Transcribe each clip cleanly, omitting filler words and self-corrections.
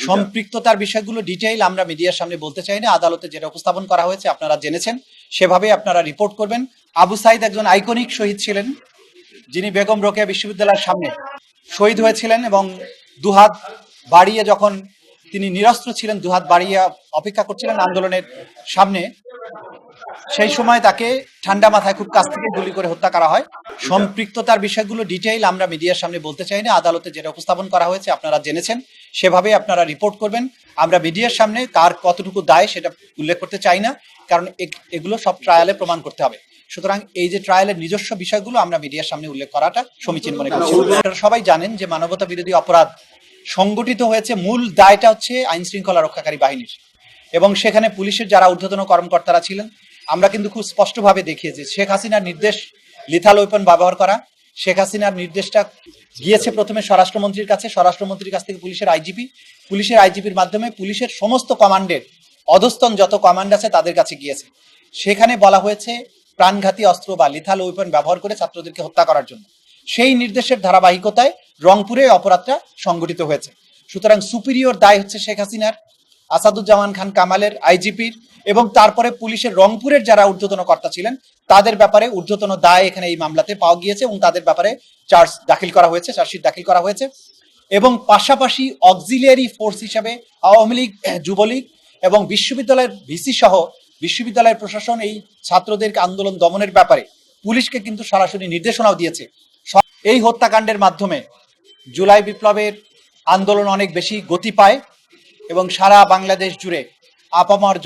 সম্পৃক্ততার বিষয়গুলো ডিটেইল আমরা মিডিয়ার সামনে বলতে চাই না। আদালতে যেটা উপস্থাপন করা হয়েছে আপনারা জেনেছেন, সেভাবে আপনারা রিপোর্ট করবেন। আবু সাইদ একজন আইকনিক শহীদ ছিলেন, যিনি বেগম রোকেয়া বিশ্ববিদ্যালয়ের সামনে শহীদ হয়েছিলেন এবং দুহাত বাড়িয়ে যখন তিনি নিরস্ত্র ছিলেন, দুহাত বাড়িয়ে অপেক্ষা করছিলেন আন্দোলনের সামনে, সেই সময় তাকে ঠান্ডা মাথায় খুব কাছ থেকে গুলি করে হত্যা করা হয়। সম্পৃক্ততার বিষয়গুলো ডিটেইল আমরা মিডিয়ার সামনে বলতে চাই না। আদালতে যেটা উপস্থাপন করা হয়েছে আপনারা জেনেছেন, সেভাবে আপনারা রিপোর্ট করবেন। আমরা মিডিয়ার সামনে কার কতটুকু দায় সেটা উল্লেখ করতে চাই না, কারণ এগুলো সব ট্রায়ালে প্রমাণ করতে হবে। সুতরাং এই যে ট্রায়ালের নিজস্ব বিষয়গুলো আমরা মিডিয়ার সামনে উল্লেখ করাটা সমীচীন মনে করছি। আপনারা সবাই জানেন যে মানবতা বিরোধী অপরাধ সংগঠিত হয়েছে, মূল দায়টা হচ্ছে আইন শৃঙ্খলা রক্ষাকারী বাহিনীর, এবং সেখানে পুলিশের যারা ঊর্ধ্বতন কর্মকর্তারা ছিলেন, আমরা কিন্তু খুব স্পষ্টভাবে দেখিয়েছি শেখ হাসিনার নির্দেশ লিথাল ওয়েপন ব্যবহার করা। শেখ হাসিনার নির্দেশটা গিয়েছে প্রথমে স্বরাষ্ট্রমন্ত্রীর কাছে, স্বরাষ্ট্রমন্ত্রীর কাছ থেকে পুলিশের আইজিপির মাধ্যমে পুলিশের সমস্ত কমান্ডের অধস্তন যত কমান্ড আছে তাদের কাছে গিয়েছে। সেখানে বলা হয়েছে প্রাণঘাতী অস্ত্র বা লিথাল ওয়েপন ব্যবহার করে ছাত্রদেরকে হত্যা করার জন্য। সেই নির্দেশের ধারাবাহিকতায় রংপুরে অপরাধটা সংগঠিত হয়েছে। সুতরাং সুপিরিয়র দায় হচ্ছে শেখ হাসিনার, আসাদুজ্জামান খান কামালের, আইজিপির, এবং তারপরে পুলিশের রংপুরের যারা ঊর্ধ্বতন কর্তা ছিলেন তাদের ব্যাপারে ঊর্ধ্বতন দায় এখানে এই মামলাতে পাওয়া গিয়েছে এবং তাদের ব্যাপারে চার্জশিট দাখিল করা হয়েছে। এবং পাশাপাশি অক্সিলিয়ারি ফোর্স হিসাবে আওয়ামী লীগ, যুবলীগ এবং বিশ্ববিদ্যালয়ের ভিসি সহ বিশ্ববিদ্যালয়ের প্রশাসন এই ছাত্রদেরকে আন্দোলন দমনের ব্যাপারে পুলিশকে কিন্তু সরাসরি নির্দেশনাও দিয়েছে। এই হত্যাকাণ্ডের মাধ্যমে জুলাই বিপ্লবের আন্দোলন অনেক বেশি গতি পায় এবং সারা বাংলাদেশ জুড়ে আপামর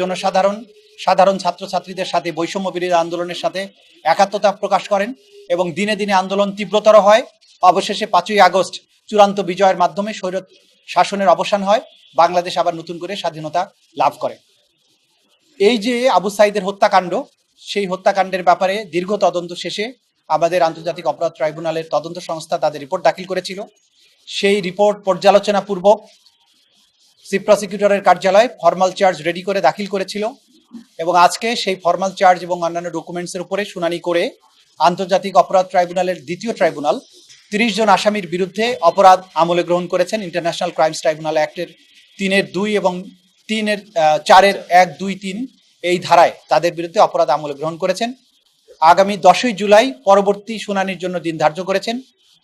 সাধারণ ছাত্রছাত্রীদের সাথে বৈষম্য বিরোধী আন্দোলনের সাথে একাত্মতা প্রকাশ করেন এবং দিনে দিনে আন্দোলন তীব্রতর হয়। অবশেষে 5ই আগস্ট চূড়ান্ত বিজয়ের মাধ্যমে স্বৈর শাসনের অবসান হয়, বাংলাদেশ আবার নতুন করে স্বাধীনতা লাভ করে। এই যে আবু সাইদের হত্যাকাণ্ড, সেই হত্যাকাণ্ডের ব্যাপারে দীর্ঘ তদন্ত শেষে আমাদের আন্তর্জাতিক অপরাধ ট্রাইব্যুনালের তদন্ত সংস্থা তাদের রিপোর্ট দাখিল করেছিল। সেই রিপোর্ট পর্যালোচনা পূর্বক চিফ প্রসিকিউটরের কার্যালয় ফর্মাল চার্জ রেডি করে দাখিল করেছিল এবং আজকে সেই ফর্মাল চার্জ এবং অন্যান্য ডকুমেন্টসের উপরে শুনানি করে আন্তর্জাতিক অপরাধ ট্রাইব্যুনালের দ্বিতীয় ট্রাইব্যুনাল 30 জন আসামির বিরুদ্ধে অপরাধ আমলে গ্রহণ করেছেন। ইন্টারন্যাশনাল ক্রাইমস ট্রাইব্যুনাল অ্যাক্টের 3-2 এবং 4-1-2-3 এই ধারায় তাদের বিরুদ্ধে অপরাধ আমলে গ্রহণ করেছেন। আগামী 10ই জুলাই পরবর্তী শুনানির জন্য দিন ধার্য করেছেন।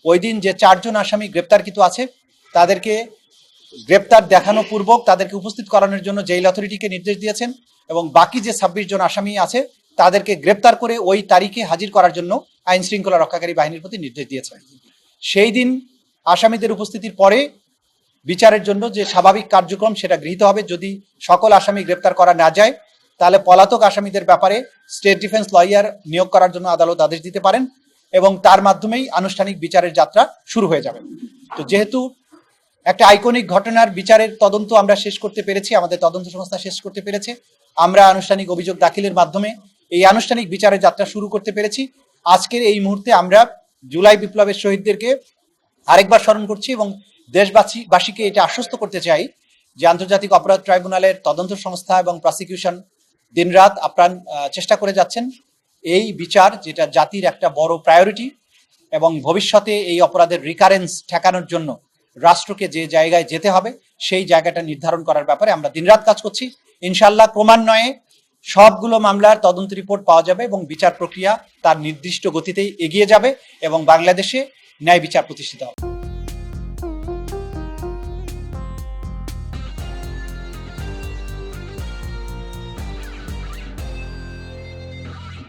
ওই দিন যে 4 জন আসামি গ্রেপ্তারকৃত আছে তাদেরকে গ্রেপ্তার দেখানো পূর্বক তাদেরকে উপস্থিত করানোর জন্য জেল অথরিটিকে নির্দেশ দিয়েছেন এবং বাকি যে 26 জন আসামি আছে তাদেরকে গ্রেপ্তার করে ওই তারিখে হাজির করার জন্য আইন শৃঙ্খলা রক্ষাকারী বাহিনীর প্রতি নির্দেশ দিয়েছেন। সেই দিন আসামিদের উপস্থিতির পরে বিচারের জন্য যে স্বাভাবিক কার্যক্রম সেটা গৃহীত হবে। যদি সকল আসামি গ্রেপ্তার করা না যায় তাহলে পলাতক আসামিদের ব্যাপারে স্টেট ডিফেন্স লয়ার নিয়োগ করার জন্য আদালত আদেশ দিতে পারেন এবং তার মাধ্যমেই আনুষ্ঠানিক বিচারের যাত্রা শুরু হয়ে যাবে। তো যেহেতু একটা আইকনিক ঘটনার বিচারের তদন্ত আমরা শেষ করতে পেরেছি, আমাদের তদন্ত সংস্থা শেষ করতে পেরেছে, আমরা আনুষ্ঠানিক অভিযোগ দাখিলের মাধ্যমে এই আনুষ্ঠানিক বিচারের যাত্রা শুরু করতে পেরেছি। আজকের এই মুহূর্তে আমরা জুলাই বিপ্লবের শহীদদেরকে আরেকবার স্মরণ করছি এবং দেশবাসীকে এটা আশ্বস্ত করতে চাই যে আন্তর্জাতিক অপরাধ ট্রাইব্যুনালের তদন্ত সংস্থা এবং প্রসিকিউশন দিনরাত আপ্রাণ চেষ্টা করে যাচ্ছেন এই বিচার, যেটা জাতির একটা বড় প্রায়োরিটি, এবং ভবিষ্যতে এই অপরাধের রিকারেন্স ঠেকানোর জন্য রাষ্ট্রকে যে জায়গায় যেতে হবে সেই জায়গাটা নির্ধারণ করার ব্যাপারে আমরা দিনরাত কাজ করছি। ইনশাআল্লাহ ক্রমান্বয়ে সবগুলো মামলার তদন্ত রিপোর্ট পাওয়া যাবে এবং বিচার প্রক্রিয়া তার নির্দিষ্ট গতিতেই এগিয়ে যাবে এবং বাংলাদেশে ন্যায় বিচার প্রতিষ্ঠিত হবে।